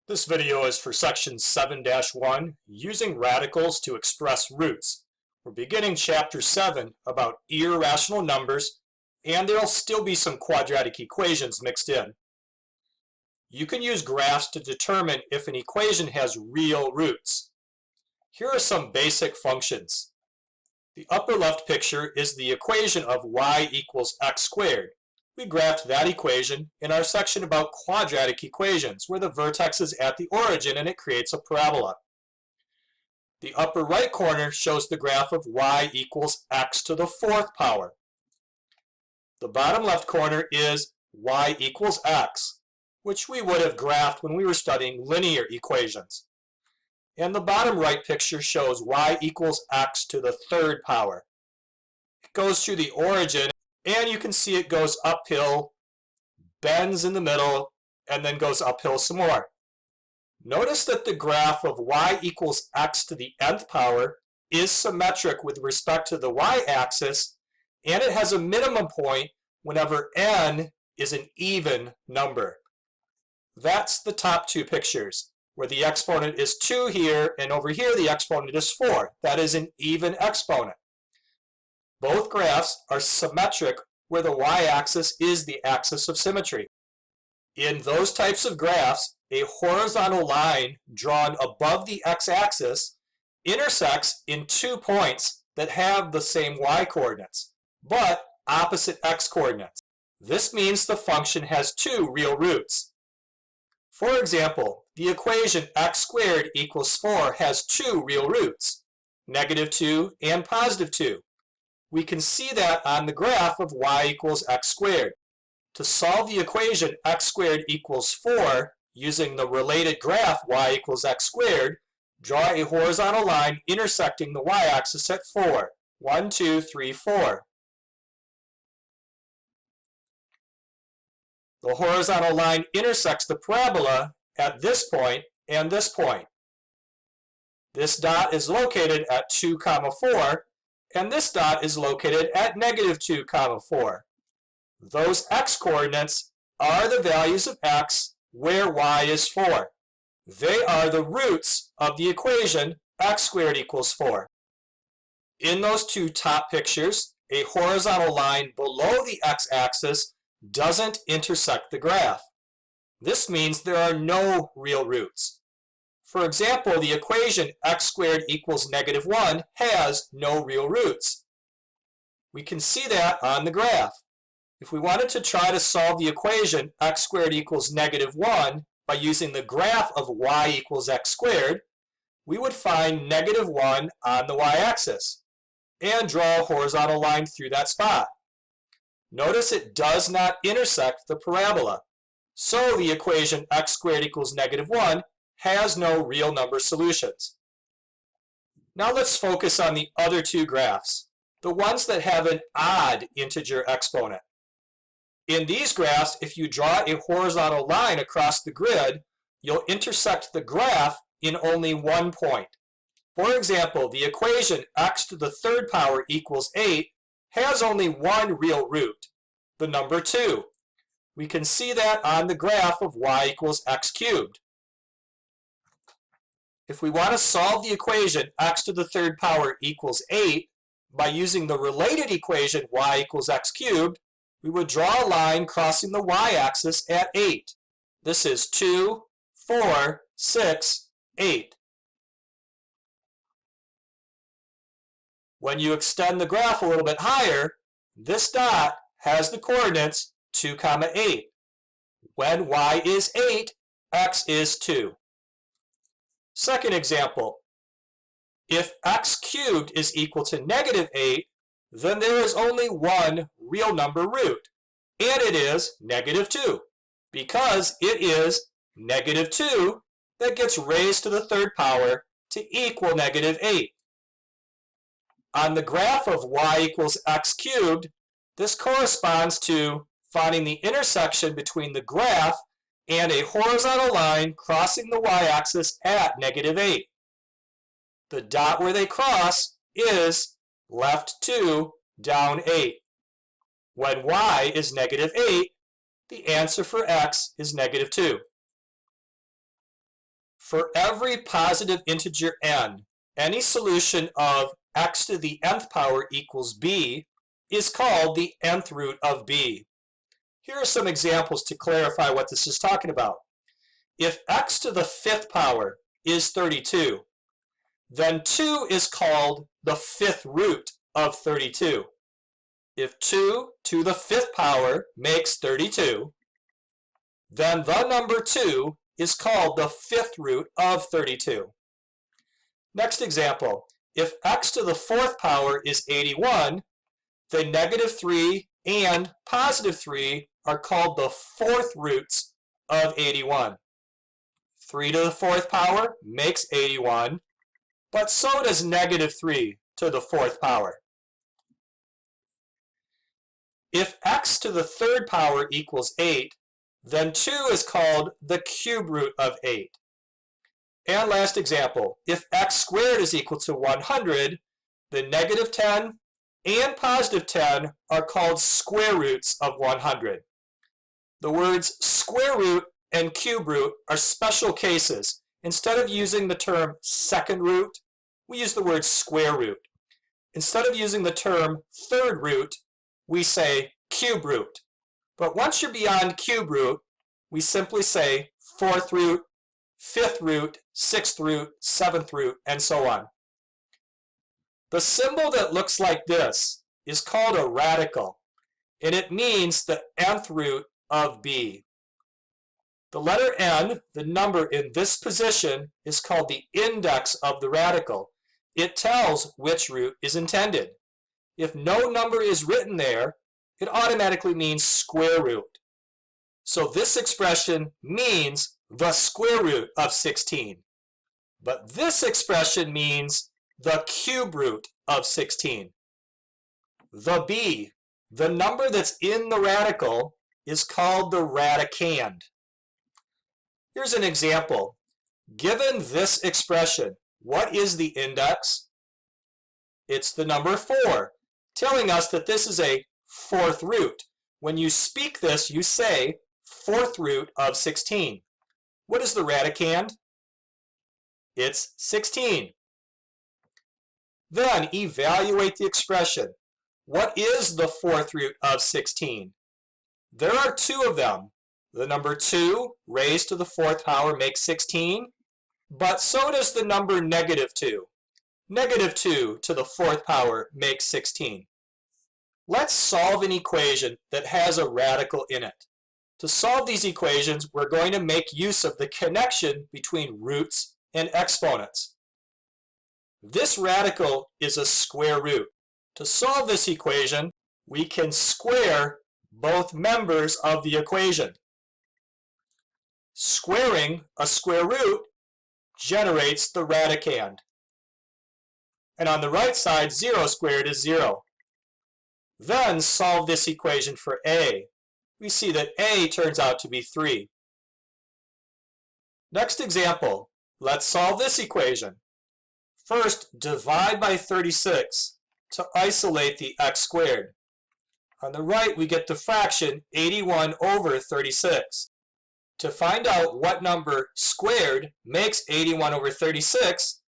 This video is for section 7-1, using radicals to express roots. We're beginning chapter 7 about irrational numbers, and there'll still be some quadratic equations mixed in. You can use graphs to determine if an equation has real roots. Here are some basic functions. The upper left picture is the equation of y equals x squared. We graphed that equation in our section about quadratic equations, where the vertex is at the origin and it creates a parabola. The upper right corner shows the graph of y equals x to the fourth power. The bottom left corner is y equals x, which we would have graphed when we were studying linear equations. And the bottom right picture shows y equals x to the third power. It goes through the origin, and you can see it goes uphill, bends in the middle, and then goes uphill some more. Notice that the graph of y equals x to the nth power is symmetric with respect to the y-axis, and it has a minimum point whenever n is an even number. That's the top two pictures, where the exponent is 2 here, and over here the exponent is 4. That is an even exponent. Both graphs are symmetric where the y-axis is the axis of symmetry. In those types of graphs, a horizontal line drawn above the x-axis intersects in 2 points that have the same y-coordinates, but opposite x-coordinates. This means the function has 2 real roots. For example, the equation x squared equals 4 has 2 real roots, -2 and +2. We can see that on the graph of y equals x squared. To solve the equation x squared equals 4 using the related graph y equals x squared, draw a horizontal line intersecting the y-axis at 4. 1, 2, 3, 4. The horizontal line intersects the parabola at this point and this point. This dot is located at 2, 4, and this dot is located at -2, 4. Those x-coordinates are the values of x where y is 4. They are the roots of the equation x squared equals 4. In those two top pictures, a horizontal line below the x-axis doesn't intersect the graph. This means there are no real roots. For example, the equation x squared equals -1 has no real roots. We can see that on the graph. If we wanted to try to solve the equation x squared equals -1 by using the graph of y equals x squared, we would find -1 on the y-axis and draw a horizontal line through that spot. Notice it does not intersect the parabola, so the equation x squared equals -1 has no real number solutions. Now let's focus on the other two graphs, the ones that have an odd integer exponent. In these graphs, if you draw a horizontal line across the grid, you'll intersect the graph in only one point. For example, the equation x to the third power equals 8 has only one real root, the number 2. We can see that on the graph of y equals x cubed. If we want to solve the equation x to the third power equals 8 by using the related equation y equals x cubed, we would draw a line crossing the y-axis at 8. This is 2, 4, 6, 8. When you extend the graph a little bit higher, this dot has the coordinates 2, 8. When y is 8, x is 2. Second example, if x cubed is equal to -8, then there is only one real number root, and it is -2, because it is -2 that gets raised to the third power to equal -8. On the graph of y equals x cubed, this corresponds to finding the intersection between the graph and a horizontal line crossing the y-axis at -8. The dot where they cross is left 2, down 8. When y is -8, the answer for x is -2. For every positive integer n, any solution of x to the nth power equals b is called the nth root of b. Here are some examples to clarify what this is talking about. If x to the 5th power is 32, then 2 is called the 5th root of 32. If 2 to the 5th power makes 32, then the number 2 is called the 5th root of 32. Next example, if x to the 4th power is 81, then -3 and +3 are called the 4th roots of 81. 3 to the 4th power makes 81, but so does -3 to the 4th power. If x to the 3rd power equals 8, then 2 is called the cube root of 8. And last example, if x squared is equal to 100, then -10 and +10 are called square roots of 100. The words square root and cube root are special cases. Instead of using the term second root, we use the word square root. Instead of using the term third root, we say cube root. But once you're beyond cube root, we simply say 4th root, 5th root, 6th root, 7th root, and so on. The symbol that looks like this is called a radical, and it means the nth root of b. The letter n, the number in this position, is called the index of the radical. It tells which root is intended. If no number is written there, it automatically means square root. So this expression means the square root of 16. But this expression means the cube root of 16. The b, the number that's in the radical, is called the radicand. Here's an example. Given this expression, what is the index? It's the number 4, telling us that this is a 4th root. When you speak this, you say 4th root of 16. What is the radicand? It's 16. Then evaluate the expression. What is the 4th root of 16? There are 2 of them. The number 2 raised to the 4th power makes 16, but so does the number -2. -2 to the 4th power makes 16. Let's solve an equation that has a radical in it. To solve these equations, we're going to make use of the connection between roots and exponents. This radical is a square root. To solve this equation, we can square both members of the equation. Squaring a square root generates the radicand. And on the right side, 0 squared is 0. Then solve this equation for a. We see that a turns out to be 3. Next example, let's solve this equation. First, divide by 36 to isolate the x squared. On the right, we get the fraction 81 over 36. To find out what number squared makes 81 over 36,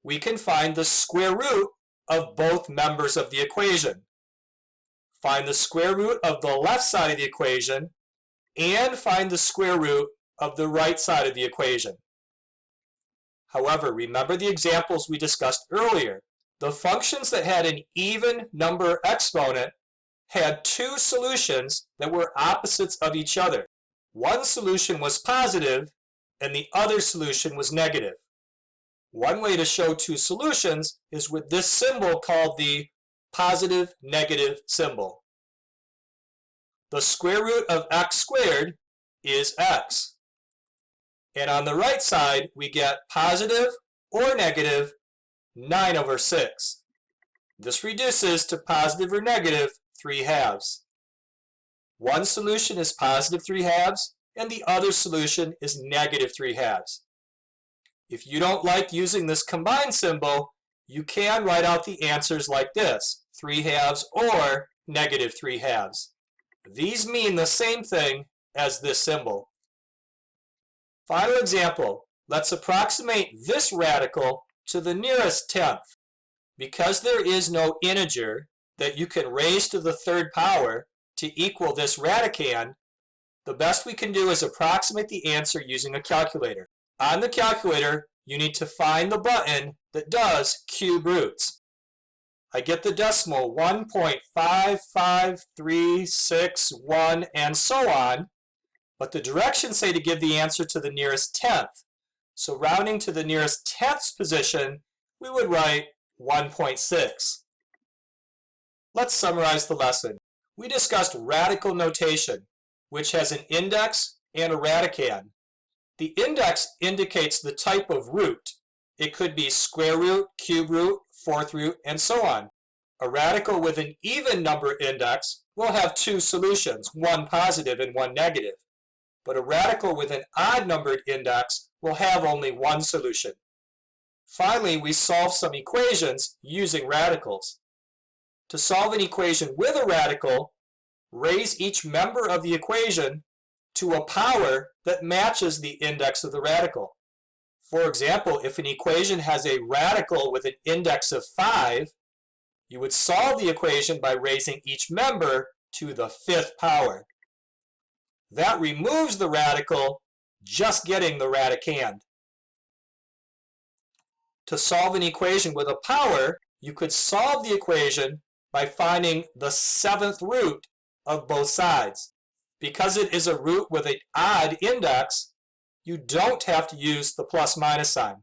we can find the square root of both members of the equation. Find the square root of the left side of the equation and find the square root of the right side of the equation. However, remember the examples we discussed earlier. The functions that had an even number exponent had 2 solutions that were opposites of each other. One solution was positive and the other solution was negative. One way to show 2 solutions is with this symbol called the positive-negative symbol. The square root of x squared is x. And on the right side, we get positive or negative 9 over 6. This reduces to positive or negative 3/2. One solution is positive 3/2, and the other solution is negative 3/2. If you don't like using this combined symbol, you can write out the answers like this, 3/2 or negative 3/2. These mean the same thing as this symbol. Final example, Let's approximate this radical to the nearest tenth. Because there is no integer that you can raise to the third power to equal this radicand, the best we can do is approximate the answer using a calculator. On the calculator, you need to find the button that does cube roots. I get the decimal 1.55361 and so on, but the directions say to give the answer to the nearest tenth. So rounding to the nearest tenths position, we would write 1.6. Let's summarize the lesson. We discussed radical notation, which has an index and a radicand. The index indicates the type of root. It could be square root, cube root, fourth root, and so on. A radical with an even number index will have two solutions, one positive and one negative. But a radical with an odd numbered index will have only one solution. Finally, we solve some equations using radicals. To solve an equation with a radical, raise each member of the equation to a power that matches the index of the radical. For example, if an equation has a radical with an index of 5, you would solve the equation by raising each member to the fifth power. That removes the radical, just getting the radicand. To solve an equation with a power, you could solve the equation by finding the seventh root of both sides. Because it is a root with an odd index, you don't have to use the plus minus sign.